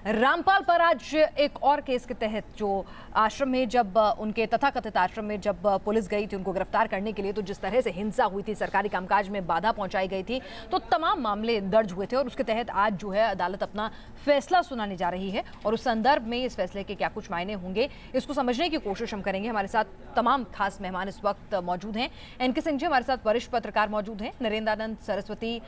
रामपाल पर आज एक और केस के तहत जो आश्रम में जब उनके तथाकथित आश्रम में जब पुलिस गई थी उनको गिरफ्तार करने के लिए, तो जिस तरह से हिंसा हुई थी, सरकारी कामकाज में बाधा पहुंचाई गई थी, तो तमाम मामले दर्ज हुए थे और उसके तहत आज जो है अदालत अपना फैसला सुनाने जा रही है। और उस संदर्भ में इस फैसले के क्या कुछ मायने होंगे, इसको समझने की कोशिश हम करेंगे। हमारे साथ तमाम खास मेहमान इस वक्त मौजूद हैं। एनके सिंह जी हमारे साथ वरिष्ठ पत्रकार मौजूद हैं, नरेंद्रानंद सरस्वती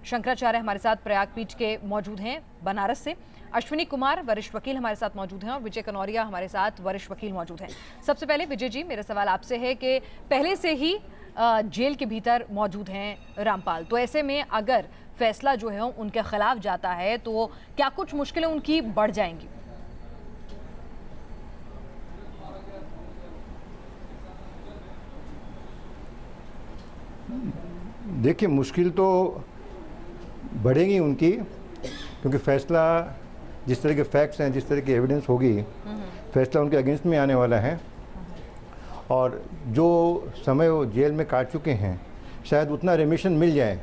शंकराचार्य हमारे साथ प्रयागपीठ के मौजूद हैं बनारस से, अश्विनी कुमार वरिष्ठ वकील हमारे साथ मौजूद हैं और विजय कनौरिया हमारे साथ वरिष्ठ वकील मौजूद हैं। सबसे पहले विजय जी, मेरा सवाल आपसे है कि पहले से ही जेल के भीतर मौजूद हैं रामपाल, तो ऐसे में अगर फैसला जो है उनके खिलाफ जाता है तो क्या कुछ मुश्किलें उनकी बढ़ जाएंगी? देखिए, मुश्किल तो बढ़ेगी उनकी, क्योंकि फैसला जिस तरह के फैक्ट्स हैं, जिस तरह की एविडेंस होगी, फैसला उनके अगेंस्ट में आने वाला है। और जो समय वो जेल में काट चुके हैं, शायद उतना रेमिशन मिल जाए।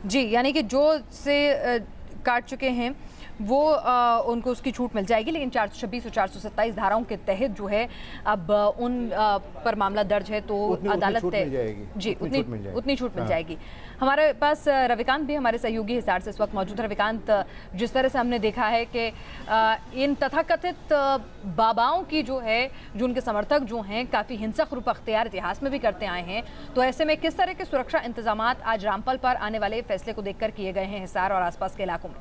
जी, यानी कि जो से काट चुके हैं वो उनको उसकी छूट मिल जाएगी, लेकिन 426 और 427 धाराओं के तहत जो है अब उन पर मामला दर्ज है, तो अदालत जी उतनी छूट मिल जाएगी। हमारे पास रविकांत भी हमारे सहयोगी हिसार से इस वक्त मौजूद है। रविकांत, जिस तरह से हमने देखा है कि इन तथाकथित बाबाओं की जो है, जो उनके समर्थक जो हैं, काफ़ी हिंसक रुख अख्तियार इतिहास में भी करते आए हैं, तो ऐसे में किस तरह के सुरक्षा इंतजाम आज रामपाल पर आने वाले फैसले को देखकर किए गए हैं हिसार और आसपास के इलाकों में?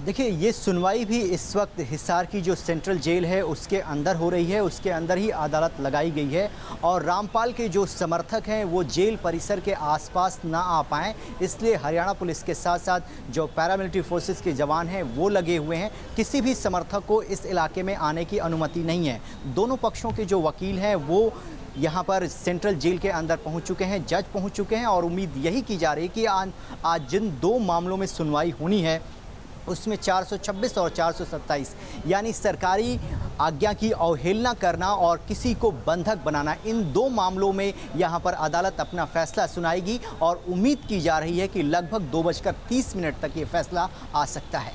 देखिए, ये सुनवाई भी इस वक्त हिसार की जो सेंट्रल जेल है उसके अंदर हो रही है, उसके अंदर ही अदालत लगाई गई है। और रामपाल के जो समर्थक हैं वो जेल परिसर के आसपास ना आ पाएँ, इसलिए हरियाणा पुलिस के साथ साथ जो पैरामिलिट्री फोर्सेस के जवान हैं वो लगे हुए हैं। किसी भी समर्थक को इस इलाके में आने की अनुमति नहीं है। दोनों पक्षों के जो वकील हैं वो यहाँ पर सेंट्रल जेल के अंदर पहुँच चुके हैं, जज पहुँच चुके हैं और उम्मीद यही की जा रही है कि आज जिन दो मामलों में सुनवाई होनी है उसमें 426 और 427 यानी सरकारी आज्ञा की अवहेलना करना और किसी को बंधक बनाना, इन दो मामलों में यहां पर अदालत अपना फैसला सुनाएगी। और उम्मीद की जा रही है कि लगभग 2:30 तक ये फैसला आ सकता है।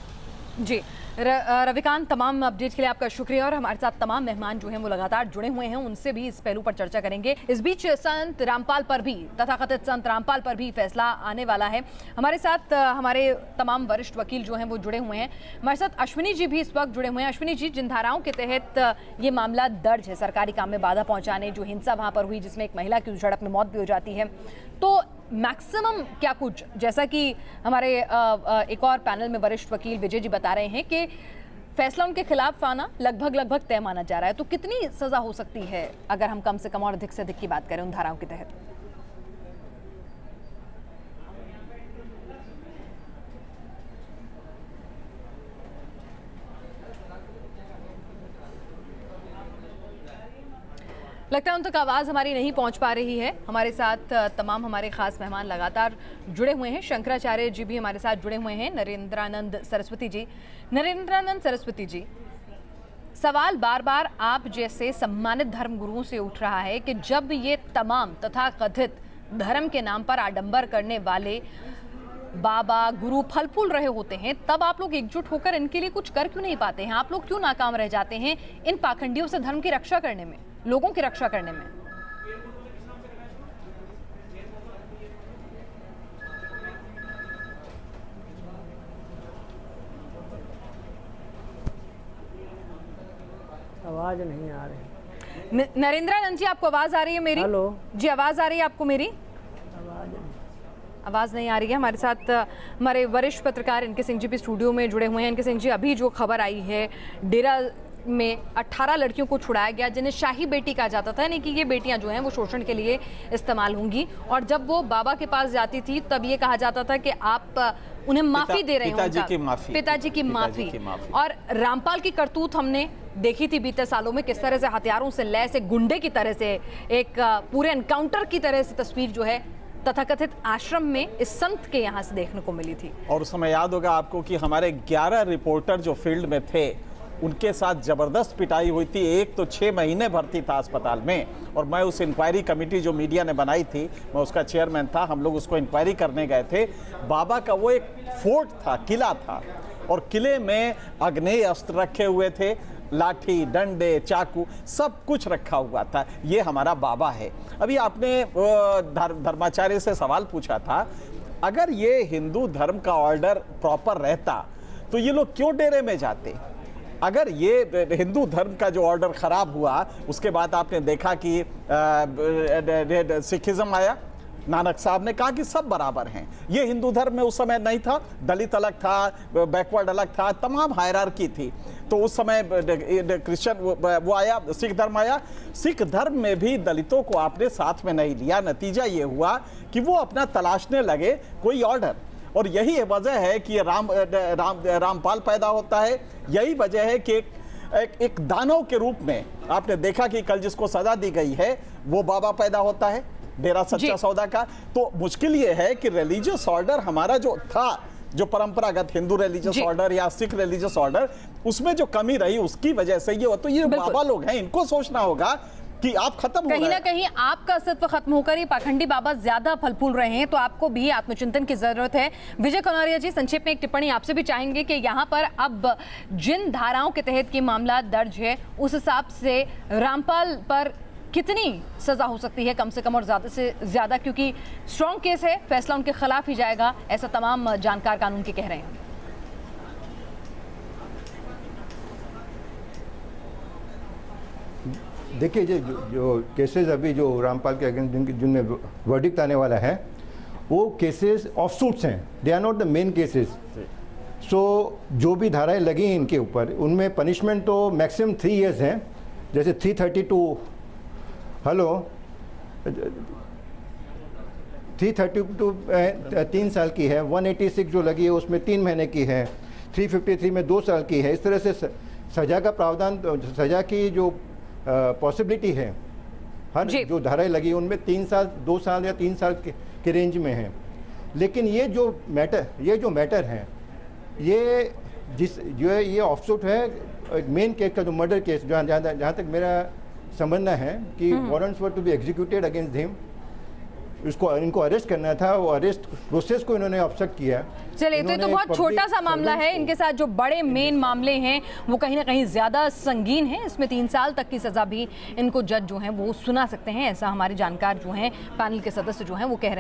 जी रविकांत, तमाम अपडेट के लिए आपका शुक्रिया। और हमारे साथ तमाम मेहमान जो हैं वो लगातार जुड़े हुए हैं, उनसे भी इस पहलू पर चर्चा करेंगे। इस बीच संत रामपाल पर भी, तथाकथित संत रामपाल पर भी फैसला आने वाला है। हमारे साथ हमारे तमाम वरिष्ठ वकील जो हैं वो जुड़े हुए हैं। हमारे साथ अश्विनी जी भी इस वक्त जुड़े हुए हैं। अश्विनी जी, जिन धाराओं के तहत ये मामला दर्ज है, सरकारी काम में बाधा पहुँचाने, जो हिंसा वहाँ पर हुई जिसमें एक महिला की झड़प में मौत भी हो जाती है, तो मैक्सिमम क्या कुछ, जैसा कि हमारे एक और पैनल में वरिष्ठ वकील विजय जी बता रहे हैं कि फैसला उनके खिलाफ आना लगभग तय माना जा रहा है, तो कितनी सजा हो सकती है अगर हम कम से कम और अधिक से अधिक की बात करें उन धाराओं के तहत? लगता है उन तक आवाज़ हमारी नहीं पहुंच पा रही है। हमारे साथ तमाम हमारे खास मेहमान लगातार जुड़े हुए हैं। शंकराचार्य जी भी हमारे साथ जुड़े हुए हैं। नरेंद्रानंद सरस्वती जी, नरेंद्रानंद सरस्वती जी, सवाल बार बार आप जैसे सम्मानित धर्मगुरुओं से उठ रहा है कि जब ये तमाम तथाकथित धर्म के नाम पर आडंबर करने वाले बाबा गुरु फल फूल रहे होते हैं, तब आप लोग एकजुट होकर इनके लिए कुछ कर क्यों नहीं पाते हैं? आप लोग क्यों नाकाम रह जाते हैं इन पाखंडियों से धर्म की रक्षा करने में, लोगों की रक्षा करने में? आवाज नहीं आ रही। नरेंद्रानंद जी, आपको आवाज आ रही है मेरी? हेलो जी, आवाज आ रही है आपको मेरी? आवाज़ नहीं आ रही है। हमारे साथ हमारे वरिष्ठ पत्रकार एनके सिंह जी भी स्टूडियो में जुड़े हुए हैं। एनके सिंह जी, अभी जो खबर आई है, डेरा में 18 लड़कियों को छुड़ाया गया जिन्हें शाही बेटी कहा जाता था, यानी कि ये बेटियां जो हैं वो शोषण के लिए इस्तेमाल होंगी, और जब वो बाबा के पास जाती थी तब ये कहा जाता था कि आप उन्हें माफ़ी दे रहे हो, पिताजी की माफ़ी। और रामपाल की करतूत हमने देखी थी बीते सालों में, किस तरह से हथियारों से लैस एक गुंडे की तरह से, एक पूरे एनकाउंटर की तरह से तस्वीर जो है तथाकथित आश्रम में इस संत के यहाँ से देखने को मिली थी। और उस समय याद होगा आपको कि हमारे 11 रिपोर्टर जो फील्ड में थे उनके साथ जबरदस्त पिटाई हुई थी। एक तो 6 महीने भर्ती था अस्पताल में, और मैं उस इंक्वायरी कमेटी जो मीडिया ने बनाई थी, मैं उसका चेयरमैन था। हम लोग उसको इंक्वायरी करने गए थे। बाबा का वो एक फोर्ट था, किला था, और किले में आग्नेय अस्त्र रखे हुए थे, लाठी, डंडे, चाकू, सब कुछ रखा हुआ था। ये हमारा बाबा है। अभी आपने धर्माचार्य से सवाल पूछा था, अगर ये हिंदू धर्म का ऑर्डर प्रॉपर रहता तो ये लोग क्यों डेरे में जाते? अगर ये हिंदू धर्म का जो ऑर्डर खराब हुआ, उसके बाद आपने देखा कि सिखिज्म आया, नानक साहब ने कहा कि सब बराबर हैं। ये हिंदू धर्म में उस समय नहीं था, दलित अलग था, बैकवर्ड अलग था, तमाम हायरार्की थी। तो उस समय क्रिश्चियन वो आया, सिख धर्म आया। सिख धर्म में भी दलितों को आपने साथ में नहीं लिया। नतीजा ये हुआ कि वो अपना तलाशने लगे कोई ऑर्डर, और यही वजह है कि रामपाल पैदा होता है। यही वजह है कि एक दानव के रूप में आपने देखा कि कल जिसको सजा दी गई है वो बाबा पैदा होता है, डेरा सच्चा सौदा का। तो मुश्किल ये है कि रिलीजियस ऑर्डर हमारा जो था, जो परंपरागत हिंदू रिलीजियस ऑर्डर या सिख रिलीजियस ऑर्डर, उसमें जो कमी रही उसकी वजह से ये हो। तो ये बाबा लोग हैं, इनको सोचना होगा कि आप खत्म हो कहीं ना कहीं आपका अस्तित्व खत्म होकर ही पाखंडी बाबा ज्यादा फल फूल रहे हैं। तो आपको भी आत्मचिंतन की जरूरत है। विजय कनौरिया जी, संक्षेप में एक टिप्पणी आपसे भी चाहेंगे कि यहाँ पर अब जिन धाराओं के तहत की मामला दर्ज है, उस हिसाब से रामपाल पर कितनी सजा हो सकती है, कम से कम और ज्यादा से ज्यादा, क्योंकि स्ट्रॉन्ग केस है, फैसला उनके खिलाफ ही जाएगा, ऐसा तमाम जानकार कानून के कह रहे हैं। देखिए, जो केसेस अभी जो रामपाल के अगेंस्ट जिनमें वर्डिक्ट आने वाला है, वो केसेस ऑफशूट्स हैं, they are not the main cases. So जो भी धाराएं लगी हैं इनके ऊपर, उनमें पनिशमेंट तो मैक्सिमम 3 इयर्स हैं। जैसे 332 3 साल की है, 186 जो लगी है उसमें 3 महीने की है, 353 में 2 साल की है। इस तरह से सजा का प्रावधान, सजा की जो पॉसिबिलिटी है, हर जो धाराएं लगी उनमें 3 साल, 2 साल या 3 साल के रेंज में है। लेकिन ये जो मैटर है, ये ऑफशूट है मेन केस का, जो मर्डर केस, जहाँ तक मेरा समझना है कि warrants were to be executed against him. इनको अरेस्ट करना था, वो अरेस्ट प्रोसेस को इन्होंने ऑब्स्ट्रक्ट किया। चलिए, तो ये तो बहुत छोटा सा मामला है। इनके साथ जो बड़े मेन मामले हैं वो कहीं ना कहीं ज्यादा संगीन हैं। इसमें 3 साल तक की सजा भी इनको जज जो है वो सुना सकते हैं, ऐसा हमारे जानकार जो हैं, पैनल के सदस्य जो हैं वो कह रहे हैं।